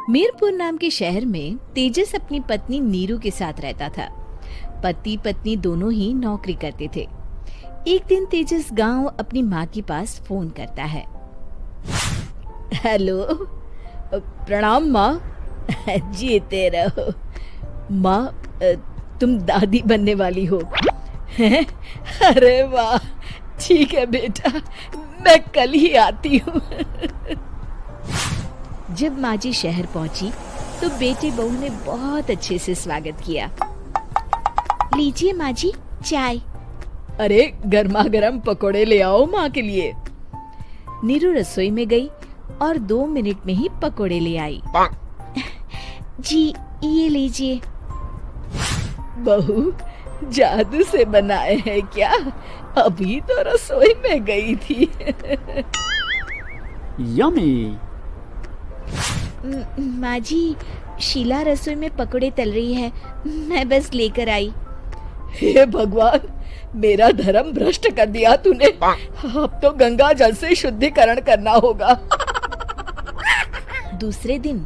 मीरपुर नाम के शहर में तेजस अपनी पत्नी नीरू के साथ रहता था। पति पत्नी दोनों ही नौकरी करते थे। एक दिन तेजस गांव अपनी माँ के पास फोन करता है। हेलो, प्रणाम माँ। जीते रहो माँ, तुम दादी बनने वाली हो हैं? अरे वाह, ठीक है बेटा, मैं कल ही आती हूँ। जब माँ जी शहर पहुंची तो बेटे बहू ने बहुत अच्छे से स्वागत किया। लीजिए माँ जी, चाय। अरे गर्मा गर्म पकोड़े ले आओ माँ के लिए। नीरू रसोई में गई और 2 मिनट में ही पकोड़े ले आई। जी ये लीजिए। बहू जादू से बनाए हैं क्या? अभी तो रसोई में गई थी। यम्मी। माँ जी, शीला रसोई में पकोड़े तल रही है, मैं बस लेकर आई। हे भगवान, मेरा धर्म भ्रष्ट कर दिया तूने। अब तो गंगा जल से शुद्धिकरण करना होगा। दूसरे दिन,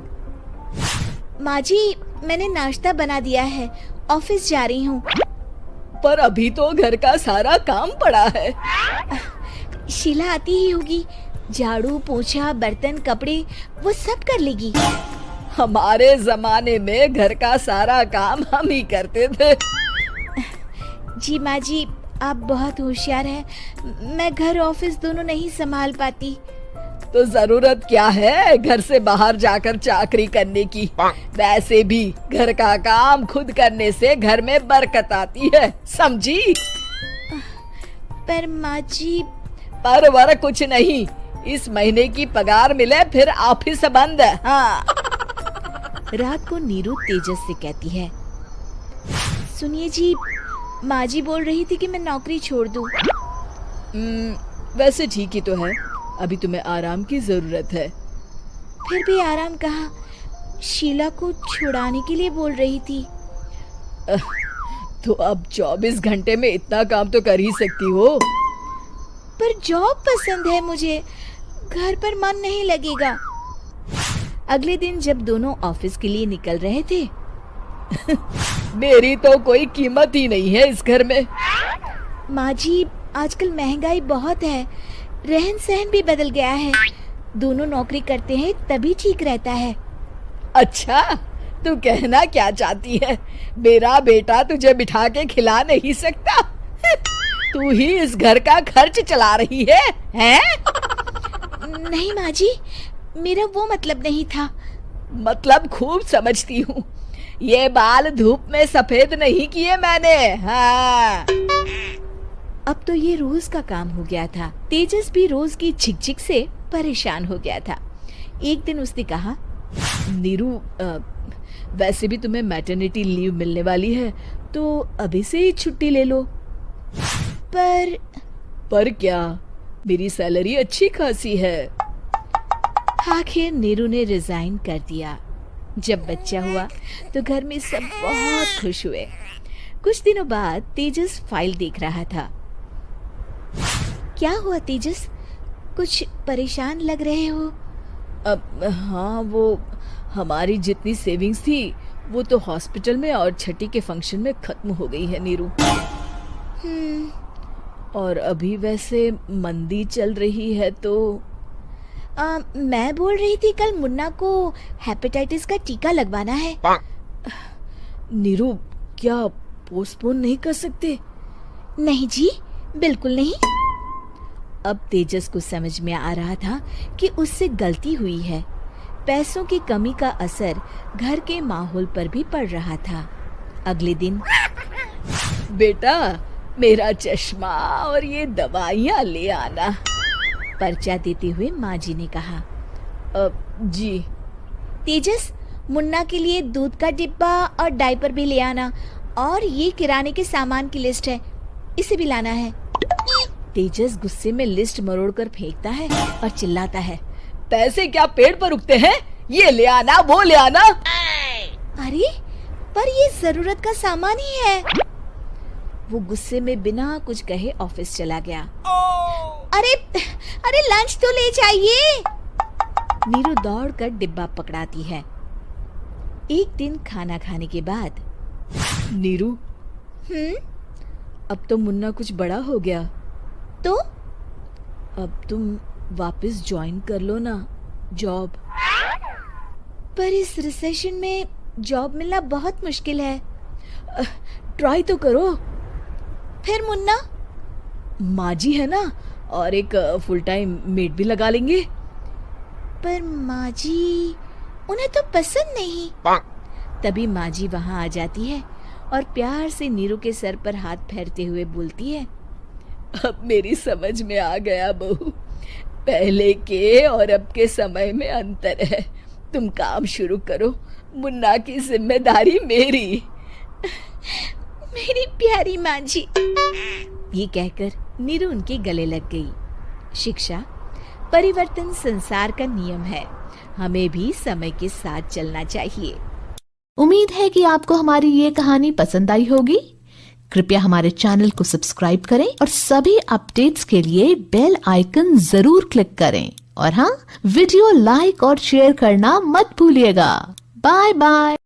माँ जी मैंने नाश्ता बना दिया है, ऑफिस जा रही हूँ। पर अभी तो घर का सारा काम पड़ा है। शीला आती ही होगी, झाड़ू पोछा बर्तन कपड़े वो सब कर लेगी। हमारे जमाने में घर का सारा काम हम ही करते थे। जी माँ जी, आप बहुत होशियार हैं, मैं घर ऑफिस दोनों नहीं संभाल पाती। तो जरूरत क्या है घर से बाहर जाकर चाकरी करने की? वैसे भी घर का काम खुद करने से घर में बरकत आती है, समझी? पर माँ जी। पर वर कुछ नहीं, इस महीने की पगार मिले फिर ऑफिस बंद। हाँ। रात को नीरू तेजस से कहती है, सुनिए जी, माँ जी बोल रही थी कि मैं नौकरी छोड़ दूं। वैसे ठीक ही तो है, अभी तुम्हें आराम की जरूरत है। फिर भी आराम कहाँ, शीला को छुड़ाने के लिए बोल रही थी। तो अब 24 घंटे में इतना काम तो कर ही सकती हो। पर जॉब पसंद है मुझे, घर पर मन नहीं लगेगा। अगले दिन जब दोनों ऑफिस के लिए निकल रहे थे, मेरी तो कोई कीमत ही नहीं है इस घर में। माँ जी, आजकल महंगाई बहुत है, रहन सहन भी बदल गया है, दोनों नौकरी करते हैं तभी ठीक रहता है। अच्छा, तू कहना क्या चाहती है? मेरा बेटा तुझे बिठा के खिला नहीं सकता? तू ही इस घर का खर्च चला रही है, हैं? नहीं माँ जी, मेरा वो मतलब नहीं था। मतलब खूब समझती हूँ, ये बाल धूप में सफेद नहीं किए मैंने। हाँ। अब तो ये रोज का काम हो गया था। तेजस भी रोज की झिकझिक से परेशान हो गया था। एक दिन उसने कहा, नीरू, वैसे भी तुम्हें मैटरनिटी लीव मिलने वाली है, तो अभी से ही छुट्टी ले लो। पर क्या, मेरी सैलरी अच्छी खासी है। आखिर नीरू ने रिजाइन कर दिया। जब बच्चा हुआ तो घर में सब बहुत खुश हुए। कुछ दिनों बाद तेजस फाइल देख रहा था। क्या हुआ तेजस, कुछ परेशान लग रहे हो? हाँ, वो हमारी जितनी सेविंग्स थी वो तो हॉस्पिटल में और छठी के फंक्शन में खत्म हो गई है नीरू। और अभी वैसे मंदी चल रही है तो मैं बोल रही थी कल मुन्ना को हेपेटाइटिस का टीका लगवाना है। नीरू, क्या पोस्टपोन नहीं कर सकते? नहीं जी, बिल्कुल नहीं। अब तेजस को समझ में आ रहा था कि उससे गलती हुई है। पैसों की कमी का असर घर के माहौल पर भी पड़ रहा था। अगले दिन, बेटा मेरा चश्मा और ये दवाइयाँ ले आना, पर्चा देते हुए माँ जी ने कहा। जी। तेजस, मुन्ना के लिए दूध का डिब्बा और डायपर भी ले आना, और ये किराने के सामान की लिस्ट है, इसे भी लाना है। तेजस गुस्से में लिस्ट मरोड़कर फेंकता है और चिल्लाता है, पैसे क्या पेड़ पर उगते हैं? ये ले आना, वो ले आना। अरे पर ये जरूरत का सामान ही है। वो गुस्से में बिना कुछ कहे ऑफिस चला गया। अरे लंच तो ले जाइए। नीरू दौड़कर डिब्बा पकड़ाती है। एक दिन खाना खाने के बाद, नीरू, अब तो मुन्ना कुछ बड़ा हो गया, तो अब तुम वापस ज्वाइन कर लो ना जॉब। पर इस रिसेशन में जॉब मिलना बहुत मुश्किल है। ट्राई तो करो। फिर मुन्ना? माँ जी है ना, और एक फुल टाइम मेड भी लगा लेंगे। पर माँ जी, उन्हें तो पसंद नहीं। तभी माँ जी वहाँ आ जाती है और प्यार से नीरू के सर पर हाथ फेरते हुए बोलती है, अब मेरी समझ में आ गया बहू, पहले के और अब के समय में अंतर है। तुम काम शुरू करो, मुन्ना की जिम्मेदारी मेरी। मेरी प्यारी माँ जी। ये कहकर नीरू उनके गले लग गई। शिक्षा, परिवर्तन संसार का नियम है, हमें भी समय के साथ चलना चाहिए। उम्मीद है कि आपको हमारी ये कहानी पसंद आई होगी। कृपया हमारे चैनल को सब्सक्राइब करें और सभी अपडेट्स के लिए बेल आइकन जरूर क्लिक करें। और हाँ, वीडियो लाइक और शेयर करना मत भूलिएगा। Bye bye.